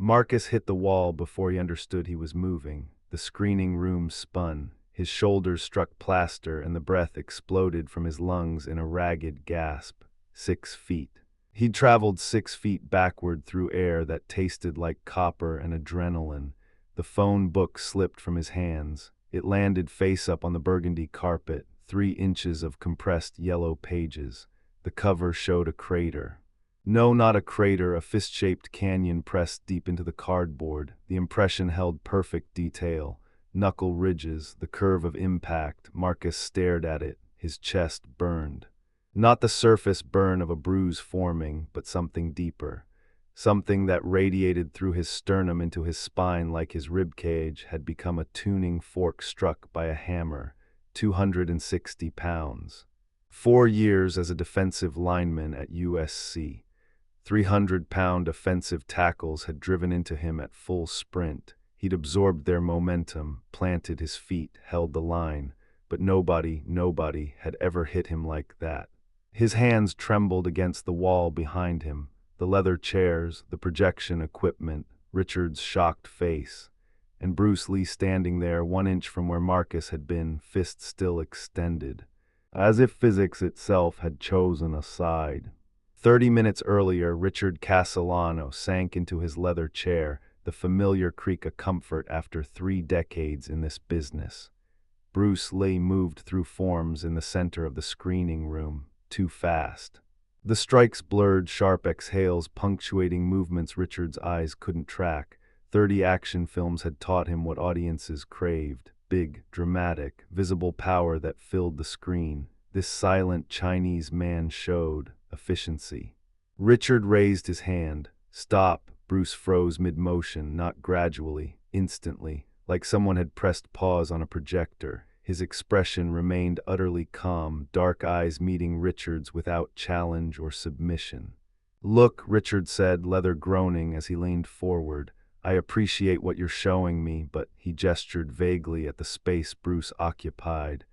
Marcus hit the wall before he understood he was moving. The screening room spun. His shoulders struck plaster and the breath exploded from his lungs in a ragged gasp. 6 feet. He'd traveled 6 feet backward through air that tasted like copper and adrenaline. The phone book slipped from his hands. It landed face up on the burgundy carpet, 3 inches of compressed yellow pages. The cover showed a crater. No, not a crater, a fist-shaped canyon pressed deep into the cardboard. The impression held perfect detail. Knuckle ridges, the curve of impact. Marcus stared at it, his chest burned. Not the surface burn of a bruise forming, but something deeper. Something that radiated through his sternum into his spine like his ribcage had become a tuning fork struck by a hammer. 260 pounds. 4 years as a defensive lineman at USC. 300-pound offensive tackles had driven into him at full sprint. He'd absorbed their momentum, planted his feet, held the line, but nobody had ever hit him like that. His hands trembled against the wall behind him, the leather chairs, the projection equipment, Richard's shocked face, and Bruce Lee standing there 1 inch from where Marcus had been, fist still extended, as if physics itself had chosen a side. 30 minutes earlier, Richard Castellano sank into his leather chair, the familiar creak of comfort after 3 decades in this business. Bruce Lee moved through forms in the center of the screening room, too fast. The strikes blurred sharp exhales punctuating movements Richard's eyes couldn't track. 30 action films had taught him what audiences craved. Big, dramatic, visible power that filled the screen. This silent Chinese man showed efficiency. Richard raised his hand. Stop. Bruce froze mid-motion, not gradually, instantly, like someone had pressed pause on a projector. His expression remained utterly calm, dark eyes meeting Richard's without challenge or submission. Look, Richard said, leather groaning as he leaned forward. I appreciate what you're showing me, but he gestured vaguely at the space Bruce occupied.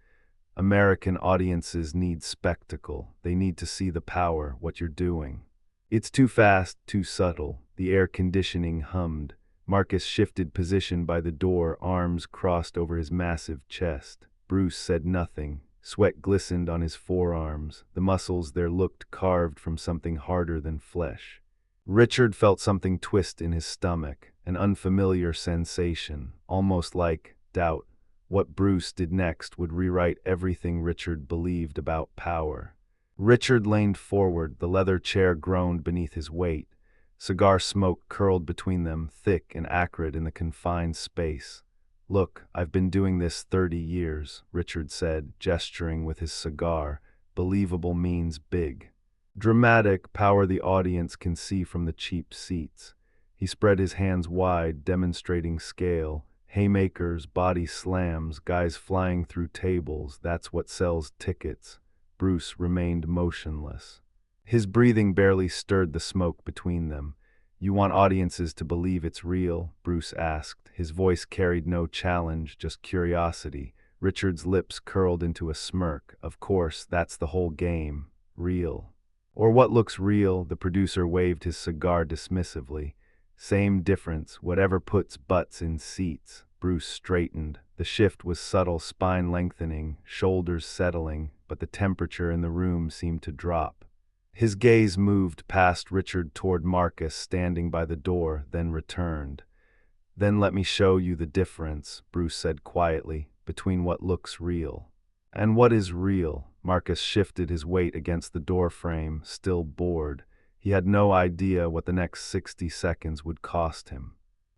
American audiences need spectacle. They need to see the power, what you're doing. It's too fast, too subtle. The air conditioning hummed. Marcus shifted position by the door, arms crossed over his massive chest. Bruce said nothing. Sweat glistened on his forearms. The muscles there looked carved from something harder than flesh. Richard felt something twist in his stomach, an unfamiliar sensation, almost like doubt. What Bruce did next would rewrite everything Richard believed about power. Richard leaned forward, the leather chair groaned beneath his weight. Cigar smoke curled between them, thick and acrid in the confined space. Look, I've been doing this 30 years, Richard said, gesturing with his cigar. Believable means big. Dramatic, power the audience can see from the cheap seats. He spread his hands wide, demonstrating scale. Haymakers, body slams, guys flying through tables, that's what sells tickets. Bruce remained motionless. His breathing barely stirred the smoke between them. You want audiences to believe it's real? Bruce asked. His voice carried no challenge, just curiosity. Richard's lips curled into a smirk. Of course, that's the whole game. Real. Or what looks real, the producer waved his cigar dismissively. Same difference, whatever puts butts in seats. Bruce straightened. The shift was subtle, spine lengthening, shoulders settling, but the temperature in the room seemed to drop. His gaze moved past Richard toward Marcus standing by the door, then returned. Then let me show you the difference, Bruce said quietly, between what looks real. And what is real? Marcus shifted his weight against the door frame, still bored. He had no idea what the next 60 seconds would cost him.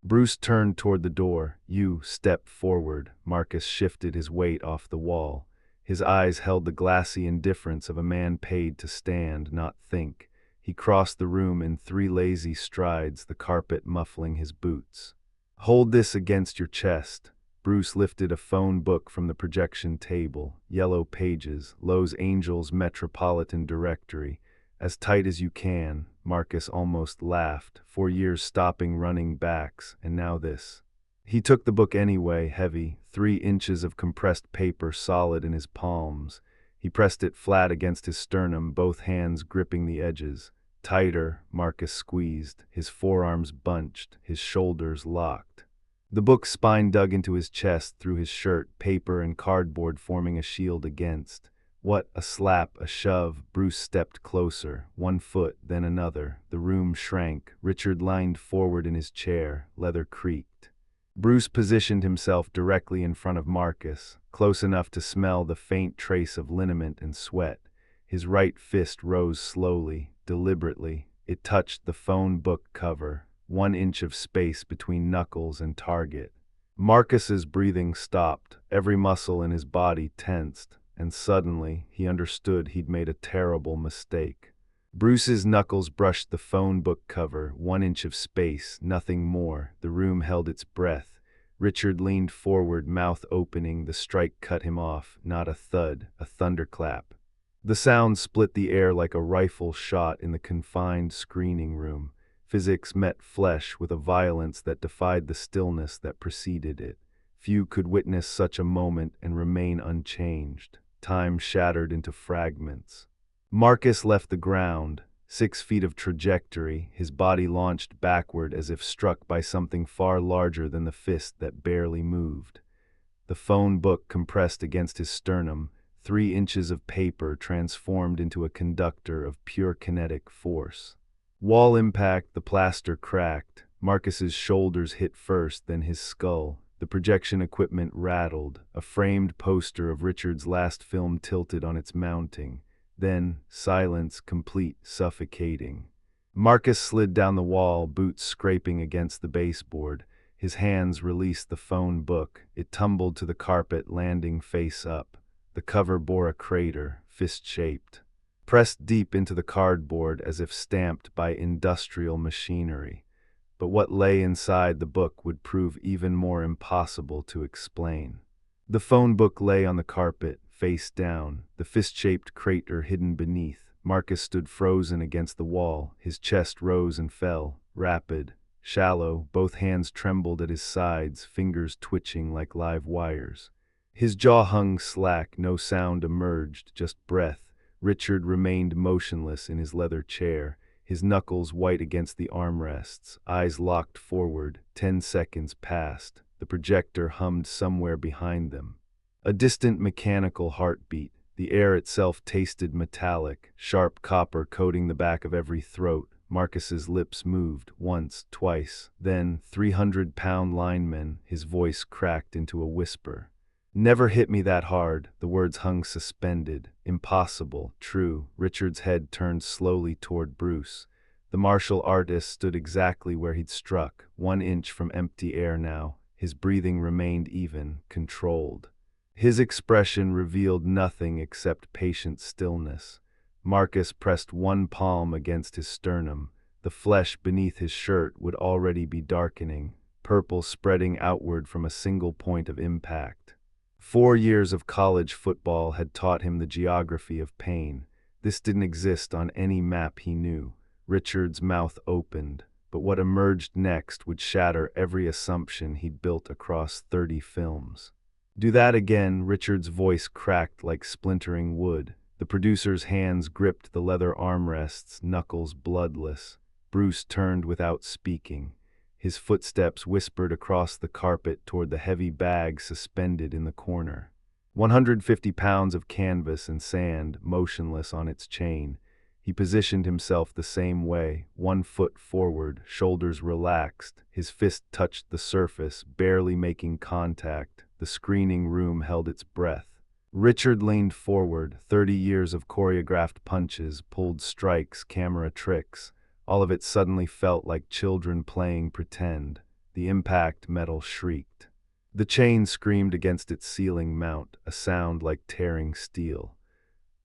Bruce turned toward the door. You step forward. Marcus shifted his weight off the wall. His eyes held the glassy indifference of a man paid to stand, not think. He crossed the room in 3 lazy strides, the carpet muffling his boots. Hold this against your chest. Bruce lifted a phone book from the projection table. Yellow pages, Los Angeles Metropolitan Directory. As tight as you can. Marcus almost laughed. 4 years stopping running backs, and now this. He took the book anyway, heavy, 3 inches of compressed paper solid in his palms. He pressed it flat against his sternum, both hands gripping the edges. Tighter, Marcus squeezed, his forearms bunched, his shoulders locked. The book's spine dug into his chest through his shirt, paper and cardboard forming a shield against. What a slap, a shove. Bruce stepped closer, 1 foot, then another. The room shrank. Richard leaned forward in his chair, leather creaked. Bruce positioned himself directly in front of Marcus, close enough to smell the faint trace of liniment and sweat. His right fist rose slowly, deliberately. It touched the phone book cover, 1 inch of space between knuckles and target. Marcus's breathing stopped, every muscle in his body tensed, and suddenly he understood he'd made a terrible mistake. Bruce's knuckles brushed the phone book cover, 1 inch of space, nothing more. The room held its breath. Richard leaned forward, mouth opening. The strike cut him off, not a thud, a thunderclap. The sound split the air like a rifle shot in the confined screening room. Physics met flesh with a violence that defied the stillness that preceded it. Few could witness such a moment and remain unchanged. Time shattered into fragments. Marcus left the ground, 6 feet of trajectory, his body launched backward as if struck by something far larger than the fist that barely moved. The phone book compressed against his sternum, 3 inches of paper transformed into a conductor of pure kinetic force. Wall impact, the plaster cracked. Marcus's shoulders hit first, then his skull. The projection equipment rattled. A framed poster of Richard's last film tilted on its mounting. Then, silence, complete, suffocating. Marcus slid down the wall, boots scraping against the baseboard. His hands released the phone book. It tumbled to the carpet, landing face up. The cover bore a crater, fist-shaped, pressed deep into the cardboard as if stamped by industrial machinery. But what lay inside the book would prove even more impossible to explain. The phone book lay on the carpet, face down, the fist-shaped crater hidden beneath. Marcus stood frozen against the wall, his chest rose and fell, rapid, shallow, both hands trembled at his sides, fingers twitching like live wires. His jaw hung slack, no sound emerged, just breath. Richard remained motionless in his leather chair, his knuckles white against the armrests, eyes locked forward. 10 seconds passed. The projector hummed somewhere behind them. A distant mechanical heartbeat. The air itself tasted metallic, sharp copper coating the back of every throat. Marcus's lips moved, once, twice, then 300-pound lineman, his voice cracked into a whisper. "Never hit me that hard." The words hung suspended. Impossible, true. Richard's head turned slowly toward Bruce. The martial artist stood exactly where he'd struck, 1 inch from empty air now. His breathing remained even, controlled. His expression revealed nothing except patient stillness. Marcus pressed 1 palm against his sternum. The flesh beneath his shirt would already be darkening, purple spreading outward from a single point of impact. 4 years of college football had taught him the geography of pain. This didn't exist on any map he knew. Richard's mouth opened, but what emerged next would shatter every assumption he'd built across 30 films. "Do that again," Richard's voice cracked like splintering wood. The producer's hands gripped the leather armrests, knuckles bloodless. Bruce turned without speaking. His footsteps whispered across the carpet toward the heavy bag suspended in the corner. 150 pounds of canvas and sand, motionless on its chain. He positioned himself the same way, 1 foot forward, shoulders relaxed. His fist touched the surface, barely making contact. The screening room held its breath. Richard leaned forward, 30 years of choreographed punches, pulled strikes, camera tricks. All of it suddenly felt like children playing pretend. The impact metal shrieked. The chain screamed against its ceiling mount, a sound like tearing steel.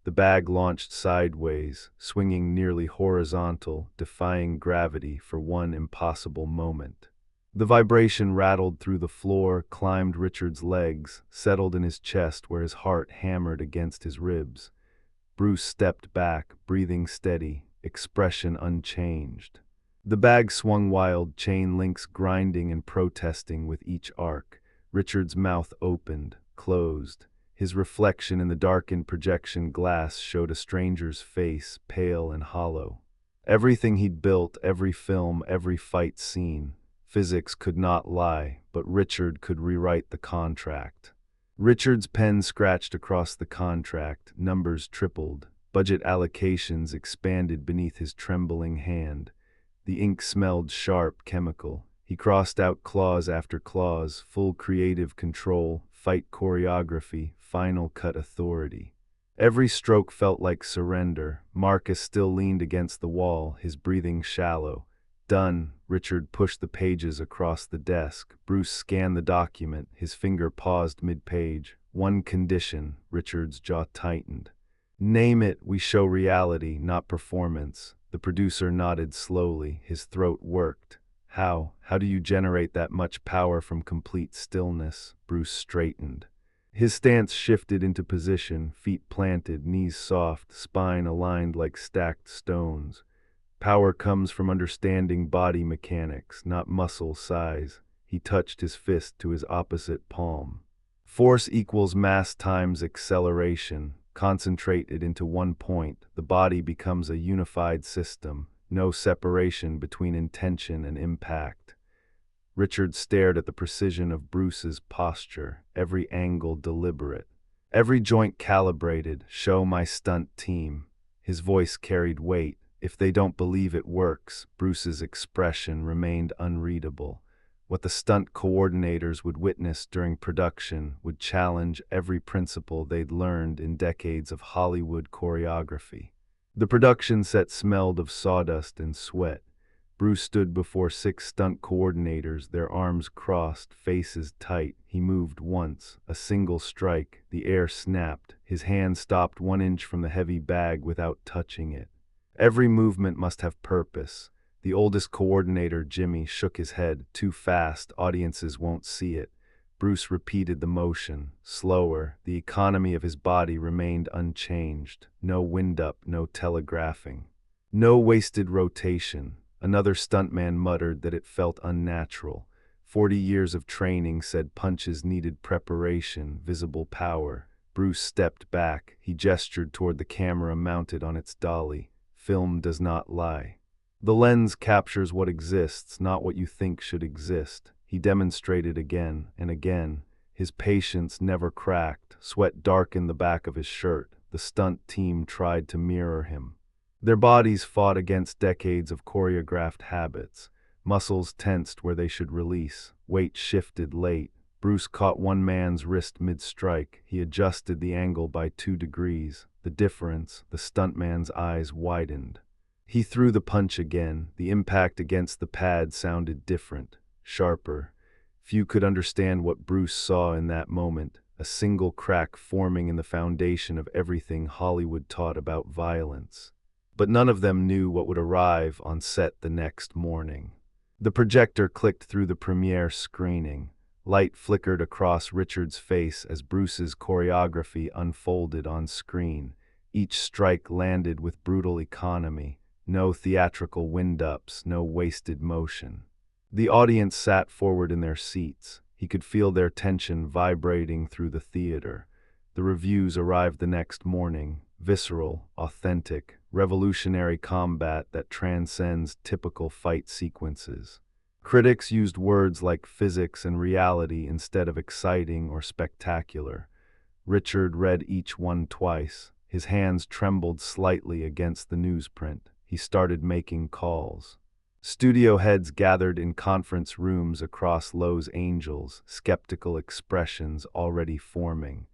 The bag launched sideways, swinging nearly horizontal, defying gravity for one impossible moment. The vibration rattled through the floor, climbed Richard's legs, settled in his chest where his heart hammered against his ribs. Bruce stepped back, breathing steady, expression unchanged. The bag swung wild, chain links grinding and protesting with each arc. Richard's mouth opened, closed. His reflection in the darkened projection glass showed a stranger's face, pale and hollow. Everything he'd built, every film, every fight scene. Physics could not lie, but Richard could rewrite the contract. Richard's pen scratched across the contract, numbers tripled, budget allocations expanded beneath his trembling hand. The ink smelled sharp, chemical. He crossed out clause after clause, full creative control, fight choreography, final cut authority. Every stroke felt like surrender. Marcus still leaned against the wall, his breathing shallow. Done. Richard pushed the pages across the desk. Bruce scanned the document, his finger paused mid-page. One condition. Richard's jaw tightened. Name it, we show reality, not performance. The producer nodded slowly, his throat worked. How? How do you generate that much power from complete stillness? Bruce straightened. His stance shifted into position, feet planted, knees soft, spine aligned like stacked stones. Power comes from understanding body mechanics, not muscle size. He touched his fist to his opposite palm. Force equals mass times acceleration. Concentrate it into one point. The body becomes a unified system. No separation between intention and impact. Richard stared at the precision of Bruce's posture, every angle deliberate, every joint calibrated. Show my stunt team. His voice carried weight. If they don't believe it works, Bruce's expression remained unreadable. What the stunt coordinators would witness during production would challenge every principle they'd learned in decades of Hollywood choreography. The production set smelled of sawdust and sweat. Bruce stood before 6 stunt coordinators, their arms crossed, faces tight. He moved once, a single strike. The air snapped. His hand stopped 1 inch from the heavy bag without touching it. Every movement must have purpose. The oldest coordinator, Jimmy, shook his head. Too fast, audiences won't see it. Bruce repeated the motion, slower. The economy of his body remained unchanged. No wind-up, no telegraphing. No wasted rotation. Another stuntman muttered that it felt unnatural. 40 years of training said punches needed preparation, visible power. Bruce stepped back. He gestured toward the camera mounted on its dolly. Film does not lie. The lens captures what exists, not what you think should exist. He demonstrated again and again. His patience never cracked. Sweat darkened the back of his shirt. The stunt team tried to mirror him. Their bodies fought against decades of choreographed habits. Muscles tensed where they should release. Weight shifted late. Bruce caught one man's wrist mid-strike. He adjusted the angle by 2 degrees. The difference, the stuntman's eyes widened. He threw the punch again. The impact against the pad sounded different, sharper. Few could understand what Bruce saw in that moment, a single crack forming in the foundation of everything Hollywood taught about violence. But none of them knew what would arrive on set the next morning. The projector clicked through the premiere screening. Light flickered across Richard's face as Bruce's choreography unfolded on screen. Each strike landed with brutal economy. No theatrical wind-ups, no wasted motion. The audience sat forward in their seats. He could feel their tension vibrating through the theater. The reviews arrived the next morning. Visceral, authentic, revolutionary combat that transcends typical fight sequences. Critics used words like physics and reality instead of exciting or spectacular. Richard read each one twice. His hands trembled slightly against the newsprint. He started making calls. Studio heads gathered in conference rooms across Los Angeles, skeptical expressions already forming.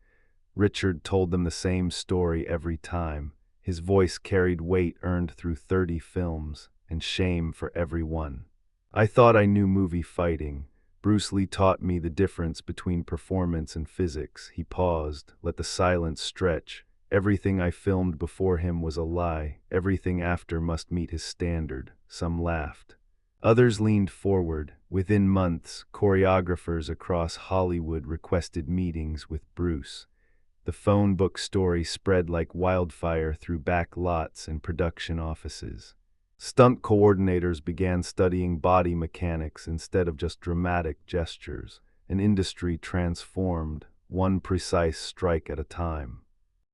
Richard told them the same story every time. His voice carried weight earned through 30 films, and shame for every one. I thought I knew movie fighting. Bruce Lee taught me the difference between performance and physics. He paused, let the silence stretch. Everything I filmed before him was a lie. Everything after must meet his standard. Some laughed. Others leaned forward. Within months, choreographers across Hollywood requested meetings with Bruce. The phone book story spread like wildfire through back lots and production offices. Stunt coordinators began studying body mechanics instead of just dramatic gestures. An industry transformed, one precise strike at a time.